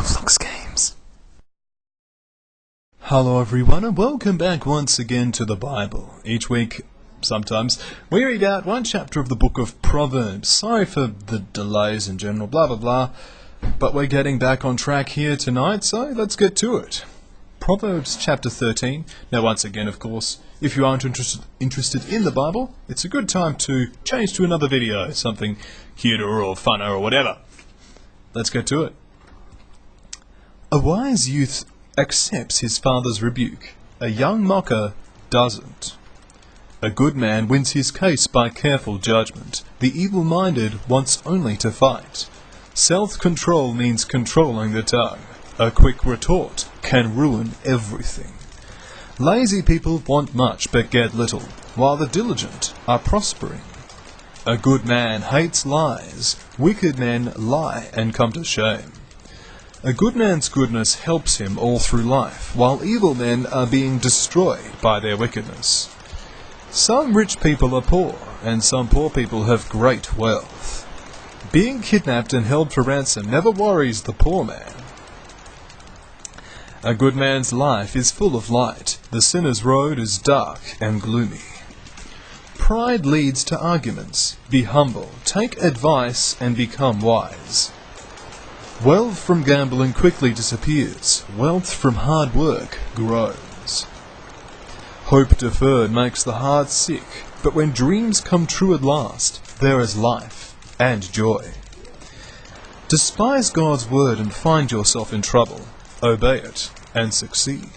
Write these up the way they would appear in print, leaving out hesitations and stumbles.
KonfluxGames. Hello everyone and welcome back once again to the Bible. Each week, sometimes, we read out one chapter of the book of Proverbs. Sorry for the delays in general, blah blah blah, but we're getting back on track here tonight, so let's get to it. Proverbs chapter 13. Now once again, of course, if you aren't interested in the Bible, it's a good time to change to another video, something cuter or funner or whatever. Let's get to it. A wise youth accepts his father's rebuke. A young mocker doesn't. A good man wins his case by careful judgment. The evil-minded wants only to fight. Self-control means controlling the tongue. A quick retort can ruin everything. Lazy people want much but get little, while the diligent are prospering. A good man hates lies. Wicked men lie and come to shame. A good man's goodness helps him all through life, while evil men are being destroyed by their wickedness. Some rich people are poor, and some poor people have great wealth. Being kidnapped and held for ransom never worries the poor man. A good man's life is full of light. The sinner's road is dark and gloomy. Pride leads to arguments. Be humble, take advice, and become wise. Wealth from gambling quickly disappears. Wealth from hard work grows. Hope deferred makes the heart sick, but when dreams come true at last, there is life and joy. Despise God's word and find yourself in trouble. Obey it and succeed.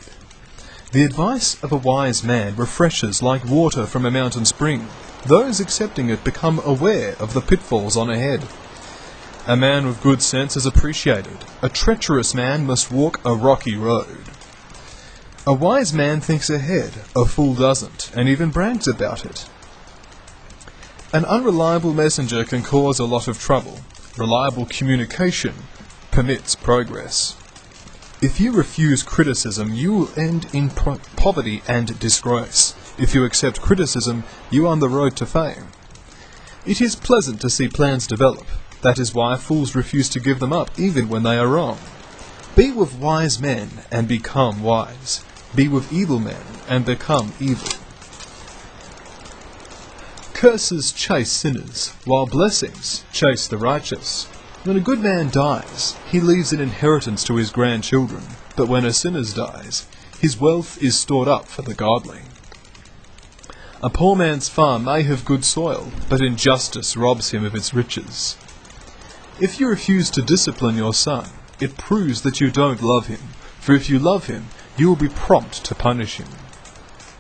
The advice of a wise man refreshes like water from a mountain spring. Those accepting it become aware of the pitfalls on ahead. A man with good sense is appreciated. A treacherous man must walk a rocky road. A wise man thinks ahead. A fool doesn't, and even brags about it. An unreliable messenger can cause a lot of trouble. Reliable communication permits progress. If you refuse criticism, you will end in poverty and disgrace. If you accept criticism, you are on the road to fame. It is pleasant to see plans develop. That is why fools refuse to give them up, even when they are wrong. Be with wise men and become wise. Be with evil men and become evil. Curses chase sinners, while blessings chase the righteous. When a good man dies, he leaves an inheritance to his grandchildren, but when a sinner dies, his wealth is stored up for the godly. A poor man's farm may have good soil, but injustice robs him of its riches. If you refuse to discipline your son, it proves that you don't love him, for if you love him, you will be prompt to punish him.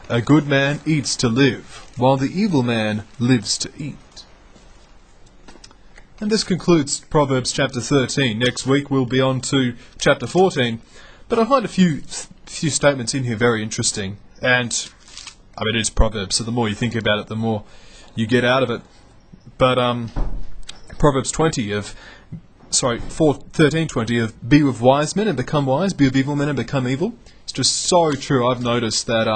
A good man eats to live, while the evil man lives to eat. And this concludes Proverbs chapter 13. Next week we'll be on to chapter 14. But I find a few statements in here very interesting. And, I mean, it's Proverbs, so the more you think about it, the more you get out of it. But, Proverbs 13:20 of be with wise men and become wise, be with evil men and become evil. It's just so true. I've noticed that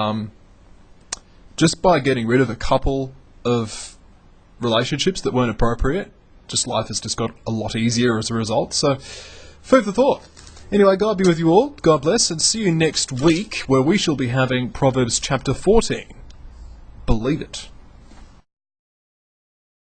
just by getting rid of a couple of relationships that weren't appropriate, just life has just got a lot easier as a result. So, food for thought. Anyway, God be with you all. God bless, and see you next week, where we shall be having Proverbs chapter 14. Believe it.